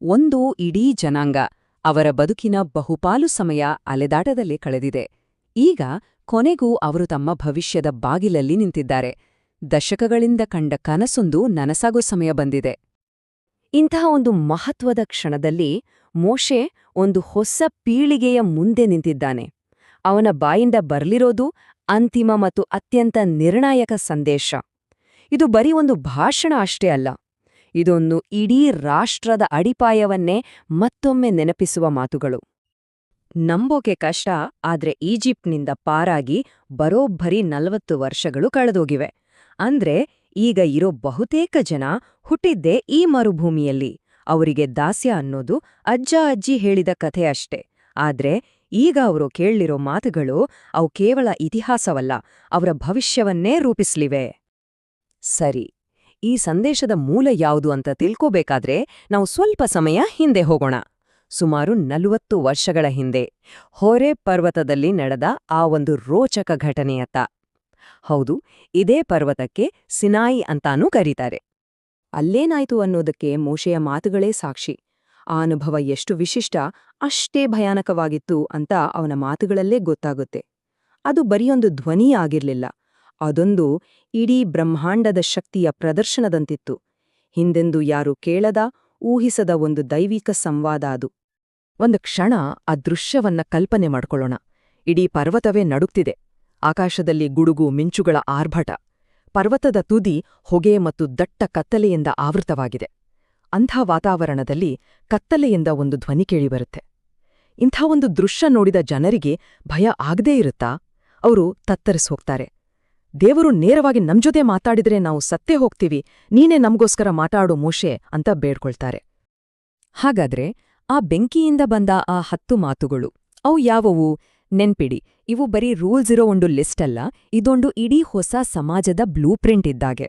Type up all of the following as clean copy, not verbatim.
ಒಂದು ಇಡೀ ಜನಾಂಗ ಅವರ ಬದುಕಿನ ಬಹುಪಾಲು ಸಮಯ ಅಲೆದಾಟದಲ್ಲೇ ಕಳೆದಿದೆ. ಈಗ ಕೊನೆಗೂ ಅವರು ತಮ್ಮ ಭವಿಷ್ಯದ ಬಾಗಿಲಲ್ಲಿ ನಿಂತಿದ್ದಾರೆ. ದಶಕಗಳಿಂದ ಕಂಡ ಕನಸೊಂದು ನನಸಾಗೋ ಸಮಯ ಬಂದಿದೆ. ಇಂತಹ ಒಂದು ಮಹತ್ವದ ಕ್ಷಣದಲ್ಲಿ ಮೋಶೆ ಒಂದು ಹೊಸ ಪೀಳಿಗೆಯ ಮುಂದೆ ನಿಂತಿದ್ದಾನೆ. ಅವನ ಬಾಯಿಂದ ಬರ್ಲಿರೋದು ಅಂತಿಮ ಮತ್ತು ಅತ್ಯಂತ ನಿರ್ಣಾಯಕ ಸಂದೇಶ. ಇದು ಬರೀ ಒಂದು ಭಾಷಣ ಅಷ್ಟೇ ಅಲ್ಲ, ಇದೊಂದು ಇಡೀ ರಾಷ್ಟ್ರದ ಅಡಿಪಾಯವನ್ನೇ ಮತ್ತೊಮ್ಮೆ ನೆನಪಿಸುವ ಮಾತುಗಳು. ನಂಬೋಕೆ ಕಷ್ಟ, ಆದ್ರೆ ಈಜಿಪ್ಟ್ನಿಂದ ಪಾರಾಗಿ ಬರೋಬ್ಬರಿ 40 ವರ್ಷಗಳು ಕಳೆದೋಗಿವೆ. ಅಂದ್ರೆ ಈಗ ಇರೋ ಬಹುತೇಕ ಜನ ಹುಟ್ಟಿದ್ದೇ ಈ ಮರುಭೂಮಿಯಲ್ಲಿ. ಅವರಿಗೆ ದಾಸ್ಯ ಅನ್ನೋದು ಅಜ್ಜ ಅಜ್ಜಿ ಹೇಳಿದ ಕಥೆ ಅಷ್ಟೇ. ಆದ್ರೆ ಈಗ ಅವರು ಕೇಳಿರೋ ಮಾತುಗಳು ಅವು ಕೇವಲ ಇತಿಹಾಸವಲ್ಲ, ಅವರ ಭವಿಷ್ಯವನ್ನೇ ರೂಪಿಸ್ಲಿವೆ. ಸರಿ, ಈ ಸಂದೇಶದ ಮೂಲ ಯಾವುದು ಅಂತ ತಿಳ್ಕೋಬೇಕಾದ್ರೆ ನಾವು ಸ್ವಲ್ಪ ಸಮಯ ಹಿಂದೆ ಹೋಗೋಣ. ಸುಮಾರು 40 ವರ್ಷಗಳ ಹಿಂದೆ ಹೋರೇಬ್ ಪರ್ವತದಲ್ಲಿ ನಡೆದ ಆ ಒಂದು ರೋಚಕ ಘಟನೆಯತ್ತ. ಹೌದು, ಇದೇ ಪರ್ವತಕ್ಕೆ ಸಿನಾಯಿ ಅಂತಾನೂ ಕರೀತಾರೆ. ಅಲ್ಲೇನಾಯ್ತು ಅನ್ನೋದಕ್ಕೆ ಮೋಶೆಯ ಮಾತುಗಳೇ ಸಾಕ್ಷಿ. ಆ ಅನುಭವ ಎಷ್ಟು ವಿಶಿಷ್ಟ, ಅಷ್ಟೇ ಭಯಾನಕವಾಗಿತ್ತು ಅಂತ ಅವನ ಮಾತುಗಳಲ್ಲೇ ಗೊತ್ತಾಗುತ್ತೆ. ಅದು ಬರಿಯೊಂದು ಧ್ವನಿ ಆಗಿರ್ಲಿಲ್ಲ, ಅದೊಂದು ಇಡೀ ಬ್ರಹ್ಮಾಂಡದ ಶಕ್ತಿಯ ಪ್ರದರ್ಶನದಂತಿತ್ತು. ಹಿಂದೆಂದೂ ಯಾರೂ ಕೇಳದ, ಊಹಿಸದ ಒಂದು ದೈವಿಕ ಸಂವಾದ ಅದು. ಒಂದು ಕ್ಷಣ ಆ ದೃಶ್ಯವನ್ನ ಕಲ್ಪನೆ ಮಾಡ್ಕೊಳ್ಳೋಣ. ಇಡೀ ಪರ್ವತವೇ ನಡುಗ್ತಿದೆ. ಆಕಾಶದಲ್ಲಿ ಗುಡುಗು ಮಿಂಚುಗಳ ಆರ್ಭಟ. ಪರ್ವತದ ತುದಿ ಹೊಗೆ ಮತ್ತು ದಟ್ಟ ಕತ್ತಲೆಯಿಂದ ಆವೃತವಾಗಿದೆ. ಅಂಥ ವಾತಾವರಣದಲ್ಲಿ ಕತ್ತಲೆಯಿಂದ ಒಂದು ಧ್ವನಿ ಕೇಳಿಬರುತ್ತೆ. ಇಂಥ ಒಂದು ದೃಶ್ಯ ನೋಡಿದ ಜನರಿಗೆ ಭಯ ಆಗದೇ ಇರುತ್ತಾ? ಅವರು ತತ್ತರಿಸೋಗ್ತಾರೆ. ದೇವರು ನೇರವಾಗಿ ನಮ್ಜೊತೆ ಮಾತಾಡಿದ್ರೆ ನಾವು ಸತ್ತೇ ಹೋಗ್ತೀವಿ, ನೀನೇ ನಮ್ಗೋಸ್ಕರ ಮಾತಾಡು ಮೋಶೆ ಅಂತ ಬೇಡ್ಕೊಳ್ತಾರೆ. ಹಾಗಾದ್ರೆ ಆ ಬೆಂಕಿಯಿಂದ ಬಂದ ಆ 10 ಮಾತುಗಳು ಅವು ಯಾವುವು? ನೆನ್ಪಿಡಿ, ಇವು ಬರೀ ರೂಲ್ಸ್ ಇರೋ ಒಂದು ಲಿಸ್ಟ್ ಅಲ್ಲ, ಇದೊಂದು ಇಡೀ ಹೊಸ ಸಮಾಜದ ಬ್ಲೂಪ್ರಿಂಟ್ ಇದ್ದಾಗೆ.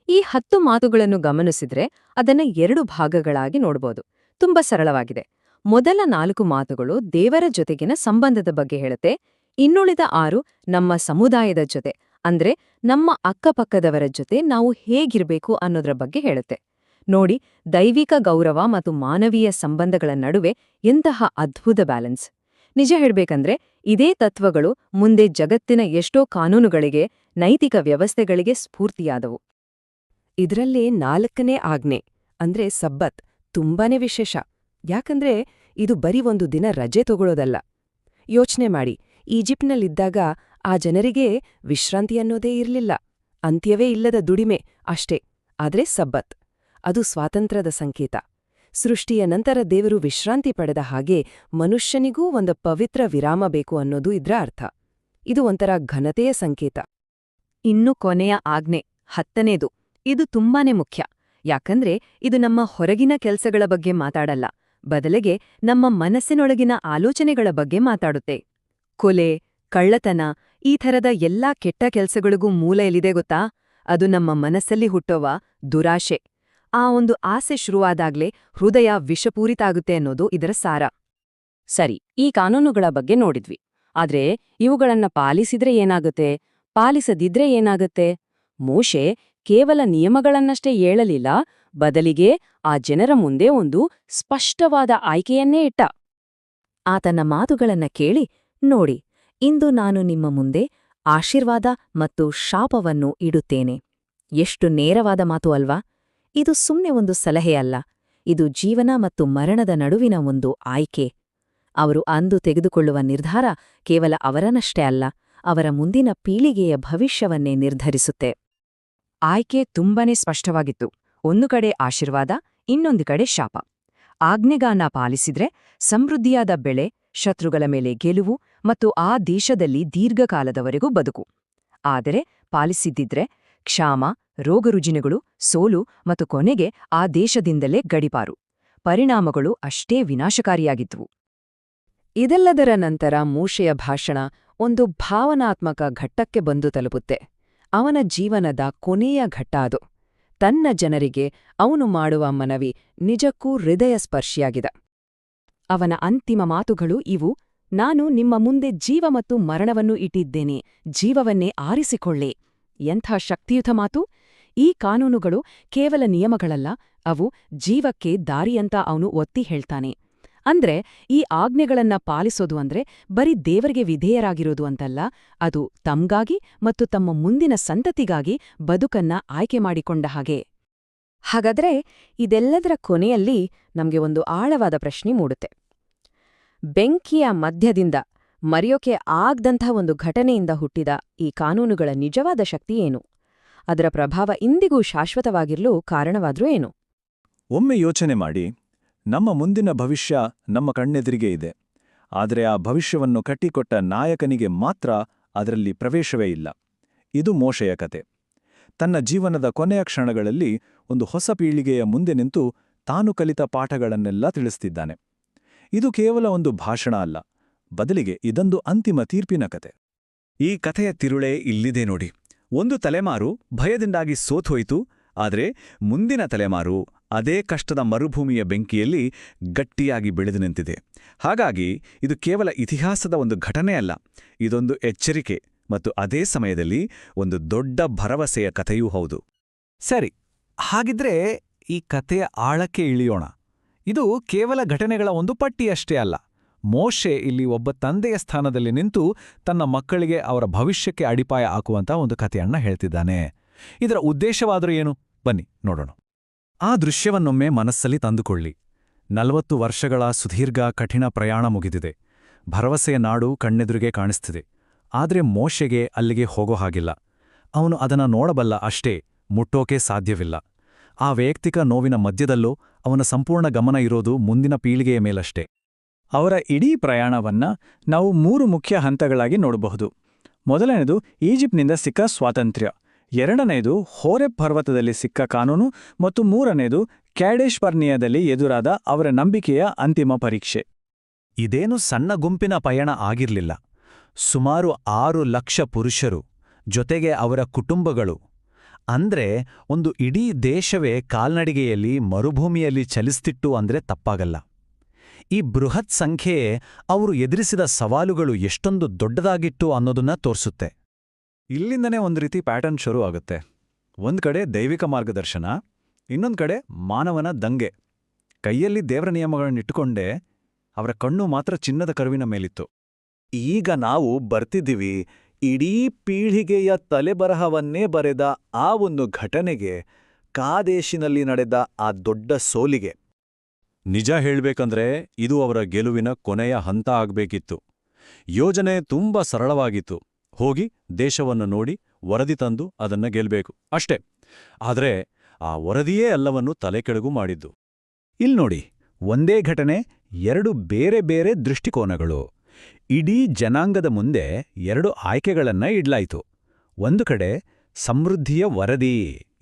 ಈ 10 ಮಾತುಗಳನ್ನು ಗಮನಿಸಿದ್ರೆ ಅದನ್ನ 2 ಭಾಗಗಳಾಗಿ ನೋಡ್ಬೋದು. ತುಂಬಾ ಸರಳವಾಗಿದೆ. ಮೊದಲ 4 ಮಾತುಗಳು ದೇವರ ಜೊತೆಗಿನ ಸಂಬಂಧದ ಬಗ್ಗೆ ಹೇಳುತ್ತೆ. ಇನ್ನುಳಿದ 6 ನಮ್ಮ ಸಮುದಾಯದ ಜೊತೆ, ಅಂದ್ರೆ ನಮ್ಮ ಅಕ್ಕಪಕ್ಕದವರ ಜೊತೆ ನಾವು ಹೇಗಿರ್ಬೇಕು ಅನ್ನೋದ್ರ ಬಗ್ಗೆ ಹೇಳುತ್ತೆ. ನೋಡಿ, ದೈವಿಕ ಗೌರವ ಮತ್ತು ಮಾನವೀಯ ಸಂಬಂಧಗಳ ನಡುವೆ ಎಂತಹ ಅದ್ಭುತ ಬ್ಯಾಲೆನ್ಸ್. ನಿಜ ಹೇಳ್ಬೇಕಂದ್ರೆ ಇದೇ ತತ್ವಗಳು ಮುಂದೆ ಜಗತ್ತಿನ ಎಷ್ಟೋ ಕಾನೂನುಗಳಿಗೆ, ನೈತಿಕ ವ್ಯವಸ್ಥೆಗಳಿಗೆ ಸ್ಫೂರ್ತಿಯಾದವು. ಇದರಲ್ಲೇ 4ನೇ ಆಜ್ಞೆ ಅಂದ್ರೆ ಸಬ್ಬತ್ ತುಂಬಾನೇ ವಿಶೇಷ. ಯಾಕಂದ್ರೆ ಇದು ಬರೀ ಒಂದು ದಿನ ರಜೆ ತಗೊಳ್ಳೋದಲ್ಲ. ಯೋಚ್ನೆ ಮಾಡಿ, ಈಜಿಪ್ಟ್ನಲ್ಲಿದ್ದಾಗ ಆ ಜನರಿಗೆ ವಿಶ್ರಾಂತಿ ಅನ್ನೋದೇ ಇರ್ಲಿಲ್ಲ. ಅಂತ್ಯವೇ ಇಲ್ಲದ ದುಡಿಮೆ ಅಷ್ಟೇ. ಆದ್ರೆ ಸಬ್ಬತ್ ಅದು ಸ್ವಾತಂತ್ರ್ಯದ ಸಂಕೇತ. ಸೃಷ್ಟಿಯ ನಂತರ ದೇವರು ವಿಶ್ರಾಂತಿ ಪಡೆದ ಹಾಗೆ ಮನುಷ್ಯನಿಗೂ ಒಂದು ಪವಿತ್ರ ವಿರಾಮ ಬೇಕು ಅನ್ನೋದು ಇದ್ರ ಅರ್ಥ. ಇದು ಒಂಥರ ಘನತೆಯ ಸಂಕೇತ. ಇನ್ನು ಕೊನೆಯ ಆಜ್ಞೆ 10ನೇದು, ಇದು ತುಂಬಾನೇ ಮುಖ್ಯ. ಯಾಕಂದ್ರೆ ಇದು ನಮ್ಮ ಹೊರಗಿನ ಕೆಲ್ಸಗಳ ಬಗ್ಗೆ ಮಾತಾಡಲ್ಲ, ಬದಲಿಗೆ ನಮ್ಮ ಮನಸ್ಸಿನೊಳಗಿನ ಆಲೋಚನೆಗಳ ಬಗ್ಗೆ ಮಾತಾಡುತ್ತೆ. ಕೊಲೆ, ಕಳ್ಳತನ, ಈ ಥರದ ಎಲ್ಲಾ ಕೆಟ್ಟ ಕೆಲ್ಸಗಳಿಗೂ ಮೂಲ ಎಲ್ಲಿದೆ ಗೊತ್ತಾ? ಅದು ನಮ್ಮ ಮನಸ್ಸಲ್ಲಿ ಹುಟ್ಟೋವ ದುರಾಶೆ. ಆ ಒಂದು ಆಸೆ ಶುರುವಾದಾಗ್ಲೇ ಹೃದಯ ವಿಷಪೂರಿತ ಆಗುತ್ತೆ ಅನ್ನೋದು ಇದರ ಸಾರ. ಸರಿ, ಈ ಕಾನೂನುಗಳ ಬಗ್ಗೆ ನೋಡಿದ್ವಿ. ಆದ್ರೆ ಇವುಗಳನ್ನ ಪಾಲಿಸಿದ್ರೆ ಏನಾಗುತ್ತೆ, ಪಾಲಿಸದಿದ್ರೆ ಏನಾಗುತ್ತೆ? ಮೋಶೆ ಕೇವಲ ನಿಯಮಗಳನ್ನಷ್ಟೇ ಹೇಳಲಿಲ್ಲ, ಬದಲಿಗೆ ಆ ಜನರ ಮುಂದೆ ಒಂದು ಸ್ಪಷ್ಟವಾದ ಆಯ್ಕೆಯನ್ನೇ ಇಟ್ಟ. ಆತನ ಮಾತುಗಳನ್ನ ಕೇಳಿ, ನೋಡಿ, ಇಂದು ನಾನು ನಿಮ್ಮ ಮುಂದೆ ಆಶೀರ್ವಾದ ಮತ್ತು ಶಾಪವನ್ನು ಇಡುತ್ತೇನೆ. ಎಷ್ಟು ನೇರವಾದ ಮಾತು ಅಲ್ವಾ? ಇದು ಸುಮ್ನೆ ಒಂದು ಸಲಹೆ ಅಲ್ಲ, ಇದು ಜೀವನ ಮತ್ತು ಮರಣದ ನಡುವಿನ ಒಂದು ಆಯ್ಕೆ. ಅವರು ಅಂದು ತೆಗೆದುಕೊಳ್ಳುವ ನಿರ್ಧಾರ ಕೇವಲ ಅವರನ್ನಷ್ಟೇ ಅಲ್ಲ, ಅವರ ಮುಂದಿನ ಪೀಳಿಗೆಯ ಭವಿಷ್ಯವನ್ನೇ ನಿರ್ಧರಿಸುತ್ತೆ. ಆಯ್ಕೆ ತುಂಬಾನೇ ಸ್ಪಷ್ಟವಾಗಿತ್ತು. ಒಂದು ಕಡೆ ಆಶೀರ್ವಾದ, ಇನ್ನೊಂದು ಕಡೆ ಶಾಪ. ಆಜ್ಞೆಗಾನ ಪಾಲಿಸಿದ್ರೆ ಸಮೃದ್ಧಿಯಾದ ಬೆಳೆ, ಶತ್ರುಗಳ ಮೇಲೆ ಗೆಲುವು ಮತ್ತು ಆ ದೇಶದಲ್ಲಿ ದೀರ್ಘಕಾಲದವರೆಗೂ ಬದುಕು. ಆದರೆ ಪಾಲಿಸಿದ್ದಿದ್ರೆ ಕ್ಷಾಮ, ರೋಗರುಜಿನಗಳು, ಸೋಲು ಮತ್ತು ಕೊನೆಗೆ ಆ ದೇಶದಿಂದಲೇ ಗಡಿಪಾರು. ಪರಿಣಾಮಗಳು ಅಷ್ಟೇ ವಿನಾಶಕಾರಿಯಾಗಿದ್ವು. ಇದೆಲ್ಲದರ ನಂತರ ಮೋಶೆಯ ಭಾಷಣ ಒಂದು ಭಾವನಾತ್ಮಕ ಘಟ್ಟಕ್ಕೆ ಬಂದು ತಲುಪುತ್ತೆ. ಅವನ ಜೀವನದ ಕೊನೆಯ ಘಟ್ಟ ಅದು. ತನ್ನ ಜನರಿಗೆ ಅವನು ಮಾಡುವ ಮನವಿ ನಿಜಕ್ಕೂ ಹೃದಯಸ್ಪರ್ಶಿಯಾಗಿದೆ. ಅವನ ಅಂತಿಮ ಮಾತುಗಳು ಇವು: ನಾನು ನಿಮ್ಮ ಮುಂದೆ ಜೀವ ಮತ್ತು ಮರಣವನ್ನು ಇಟ್ಟಿದ್ದೇನೆ, ಜೀವವನ್ನೇ ಆರಿಸಿಕೊಳ್ಳಿ. ಎಂಥ ಶಕ್ತಿಯುತ ಮಾತು! ಈ ಕಾನೂನುಗಳು ಕೇವಲ ನಿಯಮಗಳಲ್ಲ, ಅವು ಜೀವಕ್ಕೆ ದಾರಿಯಂತ ಅವನು ಒತ್ತಿ ಹೇಳ್ತಾನೆ. ಅಂದ್ರೆ ಈ ಆಜ್ಞೆಗಳನ್ನ ಪಾಲಿಸೋದು ಅಂದ್ರೆ ಬರೀ ದೇವರಿಗೆ ವಿಧೇಯರಾಗಿರೋದು ಅಂತಲ್ಲ, ಅದು ತಮ್ಗಾಗಿ ಮತ್ತು ತಮ್ಮ ಮುಂದಿನ ಸಂತತಿಗಾಗಿ ಬದುಕನ್ನ ಆಯ್ಕೆ ಮಾಡಿಕೊಂಡ ಹಾಗೆ. ಹಾಗಾದ್ರೆ ಇದೆಲ್ಲದರ ಕೊನೆಯಲ್ಲಿ ನಮ್ಗೆ ಒಂದು ಆಳವಾದ ಪ್ರಶ್ನೆ ಮೂಡುತ್ತೆ. ಬೆಂಕಿಯ ಮಧ್ಯದಿಂದ ಮರೆಯೋಕೆ ಆಗ್ದಂಥ ಒಂದು ಘಟನೆಯಿಂದ ಹುಟ್ಟಿದ ಈ ಕಾನೂನುಗಳ ನಿಜವಾದ ಶಕ್ತಿ ಏನು? ಅದರ ಪ್ರಭಾವ ಇಂದಿಗೂ ಶಾಶ್ವತವಾಗಿರಲು ಕಾರಣವಾದ್ರೂ ಏನು? ಒಮ್ಮೆ ಯೋಚನೆ ಮಾಡಿ, ನಮ್ಮ ಮುಂದಿನ ಭವಿಷ್ಯ ನಮ್ಮ ಕಣ್ಣೆದುರಿಗೆ ಇದೆ. ಆದರೆ ಆ ಭವಿಷ್ಯವನ್ನು ಕಟ್ಟಿಕೊಟ್ಟ ನಾಯಕನಿಗೆ ಮಾತ್ರ ಅದರಲ್ಲಿ ಪ್ರವೇಶವೇ ಇಲ್ಲ. ಇದು ಮೋಶೆಯ ಕತೆ. ತನ್ನ ಜೀವನದ ಕೊನೆಯ ಕ್ಷಣಗಳಲ್ಲಿ ಒಂದು ಹೊಸ ಪೀಳಿಗೆಯ ಮುಂದೆ ನಿಂತು ತಾನು ಕಲಿತ ಪಾಠಗಳನ್ನೆಲ್ಲ ತಿಳಿಸ್ತಿದ್ದಾನೆ. ಇದು ಕೇವಲ ಒಂದು ಭಾಷಣ ಅಲ್ಲ, ಬದಲಿಗೆ ಇದೊಂದು ಅಂತಿಮ ತೀರ್ಪಿನ ಕತೆ. ಈ ಕಥೆಯ ತಿರುಳೇ ಇಲ್ಲಿದೆ ನೋಡಿ. ಒಂದು ತಲೆಮಾರು ಭಯದಿಂದಾಗಿ ಸೋತೋಯ್ತು, ಆದರೆ ಮುಂದಿನ ತಲೆಮಾರು ಅದೇ ಕಷ್ಟದ ಮರುಭೂಮಿಯ ಬೆಂಕಿಯಲ್ಲಿ ಗಟ್ಟಿಯಾಗಿ ಬೆಳೆದು ನಿಂತಿದೆ. ಹಾಗಾಗಿ ಇದು ಕೇವಲ ಇತಿಹಾಸದ ಒಂದು ಘಟನೆ ಅಲ್ಲ, ಇದೊಂದು ಎಚ್ಚರಿಕೆ ಮತ್ತು ಅದೇ ಸಮಯದಲ್ಲಿ ಒಂದು ದೊಡ್ಡ ಭರವಸೆಯ ಕಥೆಯೂ ಹೌದು. ಸರಿ, ಹಾಗಿದ್ರೆ ಈ ಕಥೆಯ ಆಳಕ್ಕೆ ಇಳಿಯೋಣ. ಇದು ಕೇವಲ ಘಟನೆಗಳ ಒಂದು ಪಟ್ಟಿಯಷ್ಟೇ ಅಲ್ಲ. ಮೋಶೆ ಇಲ್ಲಿ ಒಬ್ಬ ತಂದೆಯ ಸ್ಥಾನದಲ್ಲಿ ನಿಂತು ತನ್ನ ಮಕ್ಕಳಿಗೆ ಅವರ ಭವಿಷ್ಯಕ್ಕೆ ಅಡಿಪಾಯ ಹಾಕುವಂಥ ಒಂದು ಕಥೆಯನ್ನ ಹೇಳ್ತಿದ್ದಾನೆ. ಇದರ ಉದ್ದೇಶವಾದರೂ ಏನು? ಬನ್ನಿ ನೋಡೋಣ. ಆ ದೃಶ್ಯವನ್ನೊಮ್ಮೆ ಮನಸ್ಸಲ್ಲಿ ತಂದುಕೊಳ್ಳಿ. 40 ವರ್ಷಗಳ ಸುದೀರ್ಘ ಕಠಿಣ ಪ್ರಯಾಣ ಮುಗಿದಿದೆ. ಭರವಸೆಯ ನಾಡು ಕಣ್ಣೆದುರಿಗೆ ಕಾಣಿಸ್ತಿದೆ. ಆದರೆ ಮೋಶೆಗೆ ಅಲ್ಲಿಗೆ ಹೋಗೋ ಹಾಗಿಲ್ಲ. ಅವನು ಅದನ್ನ ನೋಡಬಲ್ಲ ಅಷ್ಟೇ, ಮುಟ್ಟೋಕೆ ಸಾಧ್ಯವಿಲ್ಲ. ಆ ವೈಯಕ್ತಿಕ ನೋವಿನ ಮಧ್ಯದಲ್ಲೂ ಅವನ ಸಂಪೂರ್ಣ ಗಮನ ಇರೋದು ಮುಂದಿನ ಪೀಳಿಗೆಯ ಮೇಲಷ್ಟೇ. ಅವರ ಇಡೀ ಪ್ರಯಾಣವನ್ನ ನಾವು 3 ಮುಖ್ಯ ಹಂತಗಳಾಗಿ ನೋಡಬಹುದು. ಮೊದಲನೇದು ಈಜಿಪ್ಟ್ನಿಂದ ಸಿಕ್ಕ ಸ್ವಾತಂತ್ರ್ಯ, ಎರಡನೇದು ಹೋರೆಬ್ ಪರ್ವತದಲ್ಲಿ ಸಿಕ್ಕ ಕಾನೂನು ಮತ್ತು ಮೂರನೇದು ಕ್ಯಾಡೆಶ್ ಬರ್ನಿಯಾದಲ್ಲಿ ಎದುರಾದ ಅವರ ನಂಬಿಕೆಯ ಅಂತಿಮ ಪರೀಕ್ಷೆ. ಇದೇನು ಸಣ್ಣ ಗುಂಪಿನ ಪಯಣ ಆಗಿರ್ಲಿಲ್ಲ. ಸುಮಾರು 6 ಲಕ್ಷ ಪುರುಷರು, ಜೊತೆಗೆ ಅವರ ಕುಟುಂಬಗಳು. ಅಂದ್ರೆ ಒಂದು ಇಡೀ ದೇಶವೇ ಕಾಲ್ನಡಿಗೆಯಲ್ಲಿ ಮರುಭೂಮಿಯಲ್ಲಿ ಚಲಿಸ್ತಿತ್ತು ಅಂದ್ರೆ ತಪ್ಪಾಗಲ್ಲ. ಈ ಬೃಹತ್ ಸಂಖ್ಯೆಯೇ ಅವರು ಎದುರಿಸಿದ ಸವಾಲುಗಳು ಎಷ್ಟೊಂದು ದೊಡ್ಡದಾಗಿತ್ತು ಅನ್ನೋದನ್ನ ತೋರಿಸುತ್ತೆ. ಇಲ್ಲಿಂದನೇ ಒಂದು ರೀತಿ ಪ್ಯಾಟರ್ನ್ ಶುರು ಆಗುತ್ತೆ. ಒಂದ್ ಕಡೆ ದೈವಿಕ ಮಾರ್ಗದರ್ಶನ, ಇನ್ನೊಂದ್ ಕಡೆ ಮಾನವನ ದಂಗೆ. ಕೈಯಲ್ಲಿ ದೇವರ ನಿಯಮಗಳನ್ನಿಟ್ಟುಕೊಂಡೇ ಅವರ ಕಣ್ಣು ಮಾತ್ರ ಚಿನ್ನದ ಕರುವಿನ ಮೇಲಿತ್ತು. ಈಗ ನಾವು ಬರ್ತಿದ್ದೀವಿ ಇಡೀ ಪೀಳಿಗೆಯ ತಲೆಬರಹವನ್ನೇ ಬರೆದ ಆ ಒಂದು ಘಟನೆಗೆ, ಕಾದೇಶಿನಲ್ಲಿ ನಡೆದ ಆ ದೊಡ್ಡ ಸೋಲಿಗೆ. ನಿಜ ಹೇಳ್ಬೇಕಂದ್ರೆ ಇದು ಅವರ ಗೆಲುವಿನ ಕೊನೆಯ ಹಂತ ಆಗ್ಬೇಕಿತ್ತು. ಯೋಜನೆ ತುಂಬಾ ಸರಳವಾಗಿತ್ತು. ಹೋಗಿ ದೇಶವನ್ನು ನೋಡಿ ವರದಿ ತಂದು ಅದನ್ನ ಗೆಲ್ಬೇಕು ಅಷ್ಟೇ. ಆದ್ರೆ ಆ ವರದಿಯೇ ಎಲ್ಲವನ್ನೂ ತಲೆಕೆಳಗು ಮಾಡಿದ್ದು. ಇಲ್ನೋಡಿ, ಒಂದೇ ಘಟನೆ, 2 ಬೇರೆ ಬೇರೆ ದೃಷ್ಟಿಕೋನಗಳು. ಇಡೀ ಜನಾಂಗದ ಮುಂದೆ 2 ಆಯ್ಕೆಗಳನ್ನ ಇಡ್ಲಾಯ್ತು. ಒಂದು ಕಡೆ ಸಮೃದ್ಧಿಯ ವರದಿ,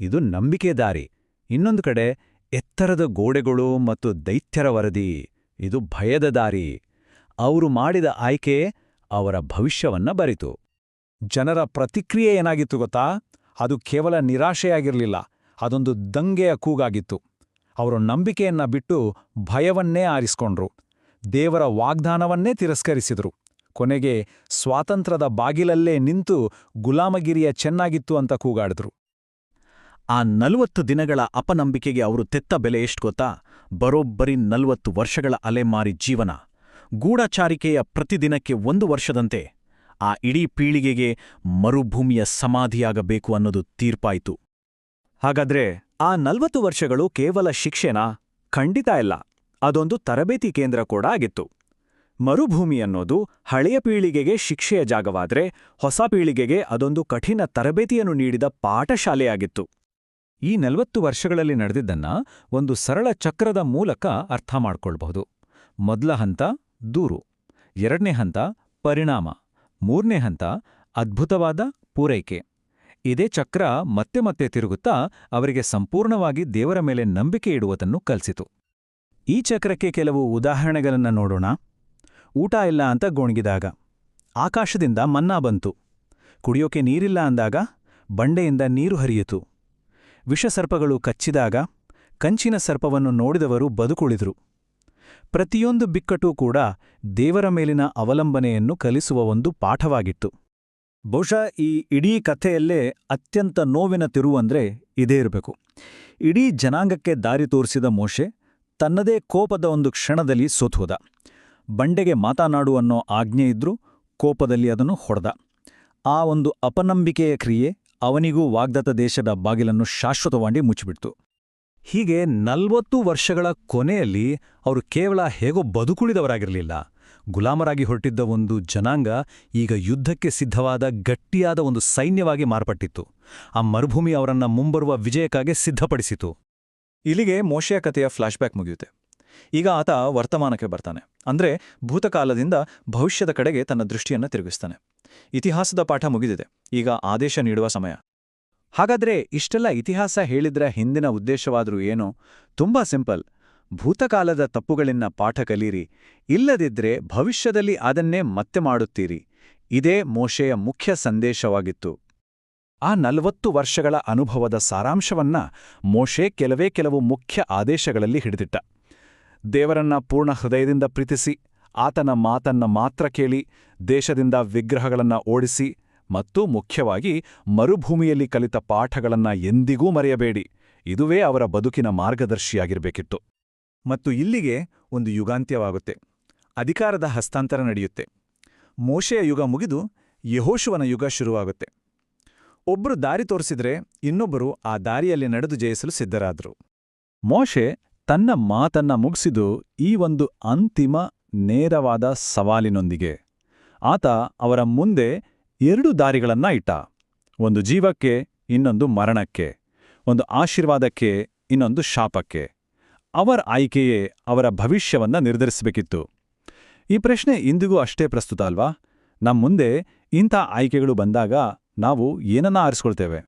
ಇದು ನಂಬಿಕೆ ದಾರಿ. ಇನ್ನೊಂದು ಕಡೆ ಎತ್ತರದ ಗೋಡೆಗಳು ಮತ್ತು ದೈತ್ಯರ ವರದಿ, ಇದು ಭಯದ ದಾರಿ. ಅವರು ಮಾಡಿದ ಆಯ್ಕೆ ಅವರ ಭವಿಷ್ಯವನ್ನ ಬರಿತು. ಜನರ ಪ್ರತಿಕ್ರಿಯೆ ಏನಾಗಿತ್ತು ಗೊತ್ತಾ? ಅದು ಕೇವಲ ನಿರಾಶೆಯಾಗಿರಲಿಲ್ಲ, ಅದೊಂದು ದಂಗೆಯ ಕೂಗಾಗಿತ್ತು. ಅವರು ನಂಬಿಕೆಯನ್ನ ಬಿಟ್ಟು ಭಯವನ್ನೇ ಆರಿಸ್ಕೊಂಡ್ರು. ದೇವರ ವಾಗ್ದಾನವನ್ನೇ ತಿರಸ್ಕರಿಸಿದ್ರು. ಕೊನೆಗೆ ಸ್ವಾತಂತ್ರ್ಯದ ಬಾಗಿಲಲ್ಲೇ ನಿಂತು ಗುಲಾಮಗಿರಿಯ ಚೆನ್ನಾಗಿತ್ತು ಅಂತ ಕೂಗಾಡಿದ್ರು. ಆ 40 ದಿನಗಳ ಅಪನಂಬಿಕೆಗೆ ಅವರು ತೆತ್ತ ಬೆಲೆ ಎಷ್ಟು ಗೊತ್ತಾ? ಬರೋಬ್ಬರಿ 40 ವರ್ಷಗಳ ಅಲೆಮಾರಿ ಜೀವನ. ಗೂಢಚಾರಿಕೆಯ ಪ್ರತಿದಿನಕ್ಕೆ 1 ವರ್ಷದಂತೆ ಆ ಇಡೀ ಪೀಳಿಗೆಗೆ ಮರುಭೂಮಿಯ ಸಮಾಧಿಯಾಗಬೇಕು ಅನ್ನೋದು ತೀರ್ಪಾಯಿತು. ಹಾಗಾದ್ರೆ ಆ 40 ವರ್ಷಗಳು ಕೇವಲ ಶಿಕ್ಷೆನಾ? ಖಂಡಿತ ಇಲ್ಲ. ಅದೊಂದು ತರಬೇತಿ ಕೇಂದ್ರ ಕೂಡ ಆಗಿತ್ತು. ಮರುಭೂಮಿ ಅನ್ನೋದು ಹಳೆಯ ಪೀಳಿಗೆಗೆ ಶಿಕ್ಷೆಯ ಜಾಗವಾದ್ರೆ, ಹೊಸ ಪೀಳಿಗೆಗೆ ಅದೊಂದು ಕಠಿಣ ತರಬೇತಿಯನ್ನು ನೀಡಿದ ಪಾಠಶಾಲೆಯಾಗಿತ್ತು. ಈ 40 ವರ್ಷಗಳಲ್ಲಿ ನಡೆದಿದ್ದನ್ನ ಒಂದು ಸರಳ ಚಕ್ರದ ಮೂಲಕ ಅರ್ಥ ಮಾಡ್ಕೊಳ್ಬಹುದು. ಮೊದಲ ಹಂತ ದೂರು, ಎರಡನೇ ಹಂತ ಪರಿಣಾಮ, ಮೂರನೇ ಹಂತ ಅದ್ಭುತವಾದ ಪೂರೈಕೆ. ಇದೇ ಚಕ್ರ ಮತ್ತೆ ಮತ್ತೆ ತಿರುಗುತ್ತಾ ಅವರಿಗೆ ಸಂಪೂರ್ಣವಾಗಿ ದೇವರ ಮೇಲೆ ನಂಬಿಕೆ ಇಡುವುದನ್ನು ಕಲಿಸಿತು. ಈ ಚಕ್ರಕ್ಕೆ ಕೆಲವು ಉದಾಹರಣೆಗಳನ್ನ ನೋಡೋಣ. ಊಟ ಇಲ್ಲ ಅಂತ ಗೋಣಿಗಿದಾಗ ಆಕಾಶದಿಂದ ಮನ್ನಾ ಬಂತು. ಕುಡಿಯೋಕೆ ನೀರಿಲ್ಲ ಅಂದಾಗ ಬಂಡೆಯಿಂದ ನೀರು ಹರಿಯಿತು. ವಿಷಸರ್ಪಗಳು ಕಚ್ಚಿದಾಗ ಕಂಚಿನ ಸರ್ಪವನ್ನು ನೋಡಿದವರು ಬದುಕುಳಿದ್ರು. ಪ್ರತಿಯೊಂದು ಬಿಕ್ಕಟ್ಟೂ ಕೂಡ ದೇವರ ಮೇಲಿನ ಅವಲಂಬನೆಯನ್ನು ಕಲಿಸುವ ಒಂದು ಪಾಠವಾಗಿತ್ತು. ಬಹುಶಃ ಈ ಇಡೀ ಕಥೆಯಲ್ಲೇ ಅತ್ಯಂತ ನೋವಿನ ತಿರುವಂದ್ರೆ ಇದೇ ಇರಬೇಕು. ಇಡೀ ಜನಾಂಗಕ್ಕೆ ದಾರಿ ತೋರಿಸಿದ ಮೋಶೆ ತನ್ನದೇ ಕೋಪದ ಒಂದು ಕ್ಷಣದಲ್ಲಿ ಸೋತುಹೋದ. ಬಂಡೆಗೆ ಮಾತನಾಡು ಅನ್ನೋ ಆಜ್ಞೆ ಇದ್ರೂ ಕೋಪದಲ್ಲಿ ಅದನ್ನು ಹೊಡೆದ. ಆ ಒಂದು ಅಪನಂಬಿಕೆಯ ಕ್ರಿಯೆ ಅವನಿಗೂ ವಾಗ್ದತ್ತ ದೇಶದ ಬಾಗಿಲನ್ನು ಶಾಶ್ವತವಾಗಿ ಮುಚ್ಚಿಬಿಡ್ತು. ಹೀಗೆ 40 ವರ್ಷಗಳ ಕೊನೆಯಲ್ಲಿ ಅವರು ಕೇವಲ ಹೇಗೋ ಬದುಕುಳಿದವರಾಗಿರಲಿಲ್ಲ. ಗುಲಾಮರಾಗಿ ಹೊರಟಿದ್ದ ಒಂದು ಜನಾಂಗ ಈಗ ಯುದ್ಧಕ್ಕೆ ಸಿದ್ಧವಾದ ಗಟ್ಟಿಯಾದ ಒಂದು ಸೈನ್ಯವಾಗಿ ಮಾರ್ಪಟ್ಟಿತ್ತು. ಆ ಮರುಭೂಮಿ ಅವರನ್ನ ಮುಂಬರುವ ವಿಜಯಕ್ಕಾಗಿ ಸಿದ್ಧಪಡಿಸಿತು. ಇಲ್ಲಿಗೆ ಮೋಶೆಯ ಕಥೆಯ ಫ್ಲಾಶ್ಬ್ಯಾಕ್ ಮುಗಿಯುತ್ತೆ. ಈಗ ಆತ ವರ್ತಮಾನಕ್ಕೆ ಬರ್ತಾನೆ. ಅಂದ್ರೆ ಭೂತಕಾಲದಿಂದ ಭವಿಷ್ಯದ ಕಡೆಗೆ ತನ್ನ ದೃಷ್ಟಿಯನ್ನು ತಿರುಗಿಸ್ತಾನೆ. ಇತಿಹಾಸದ ಪಾಠ ಮುಗಿದಿದೆ, ಈಗ ಆದೇಶ ನೀಡುವ ಸಮಯ. ಹಾಗಾದ್ರೆ ಇಷ್ಟೆಲ್ಲ ಇತಿಹಾಸ ಹೇಳಿದ್ರ ಹಿಂದಿನ ಉದ್ದೇಶವಾದ್ರೂ ಏನೋ? ತುಂಬಾ ಸಿಂಪಲ್. ಭೂತಕಾಲದ ತಪ್ಪುಗಳಿಂದ ಪಾಠ ಕಲೀರಿ, ಇಲ್ಲದಿದ್ರೆ ಭವಿಷ್ಯದಲ್ಲಿ ಅದನ್ನೇ ಮತ್ತೆ ಮಾಡುತ್ತೀರಿ. ಇದೇ ಮೋಶೆಯ ಮುಖ್ಯ ಸಂದೇಶವಾಗಿತ್ತು. ಆ 40 ವರ್ಷಗಳ ಅನುಭವದ ಸಾರಾಂಶವನ್ನ ಮೋಶೆ ಕೆಲವು ಮುಖ್ಯ ಆದೇಶಗಳಲ್ಲಿ ಹಿಡಿದಿಟ್ಟ. ದೇವರನ್ನ ಪೂರ್ಣ ಹೃದಯದಿಂದ ಪ್ರೀತಿಸಿ, ಆತನ ಮಾತನ್ನ ಮಾತ್ರ ಕೇಳಿ, ದೇಶದಿಂದ ವಿಗ್ರಹಗಳನ್ನ ಓಡಿಸಿ ಮತ್ತು ಮುಖ್ಯವಾಗಿ ಮರುಭೂಮಿಯಲ್ಲಿ ಕಲಿತ ಪಾಠಗಳನ್ನ ಎಂದಿಗೂ ಮರೆಯಬೇಡಿ. ಇದುವೇ ಅವರ ಬದುಕಿನ ಮಾರ್ಗದರ್ಶಿಯಾಗಿರಬೇಕಿತ್ತು. ಮತ್ತು ಇಲ್ಲಿಗೆ ಒಂದು ಯುಗಾಂತ್ಯವಾಗುತ್ತೆ. ಅಧಿಕಾರದ ಹಸ್ತಾಂತರ ನಡೆಯುತ್ತೆ. ಮೋಶೆಯ ಯುಗ ಮುಗಿದು ಯೆಹೋಶುವನ ಯುಗ ಶುರುವಾಗುತ್ತೆ. ಒಬ್ರು ದಾರಿ ತೋರಿಸಿದ್ರೆ ಇನ್ನೊಬ್ಬರು ಆ ದಾರಿಯಲ್ಲಿ ನಡೆದು ಜಯಿಸಲು ಸಿದ್ಧರಾದ್ರು. ಮೋಶೆ ತನ್ನ ಮಾತನ್ನ ಮುಗಿಸಿದು ಈ ಒಂದು ಅಂತಿಮ ನೇರವಾದ ಸವಾಲಿನೊಂದಿಗೆ. ಆತ ಅವರ ಮುಂದೆ 2 ದಾರಿಗಳನ್ನ ಇಟ್ಟ. ಒಂದು ಜೀವಕ್ಕೆ, ಇನ್ನೊಂದು ಮರಣಕ್ಕೆ. ಒಂದು ಆಶೀರ್ವಾದಕ್ಕೆ, ಇನ್ನೊಂದು ಶಾಪಕ್ಕೆ. ಅವರ ಆಯ್ಕೆಯೇ ಅವರ ಭವಿಷ್ಯವನ್ನ ನಿರ್ಧರಿಸಬೇಕಿತ್ತು. ಈ ಪ್ರಶ್ನೆ ಇಂದಿಗೂ ಅಷ್ಟೇ ಪ್ರಸ್ತುತ ಅಲ್ವಾ? ಮುಂದೆ ಇಂಥ ಆಯ್ಕೆಗಳು ಬಂದಾಗ ನಾವು ಏನನ್ನ ಆರಿಸ್ಕೊಳ್ತೇವೆ?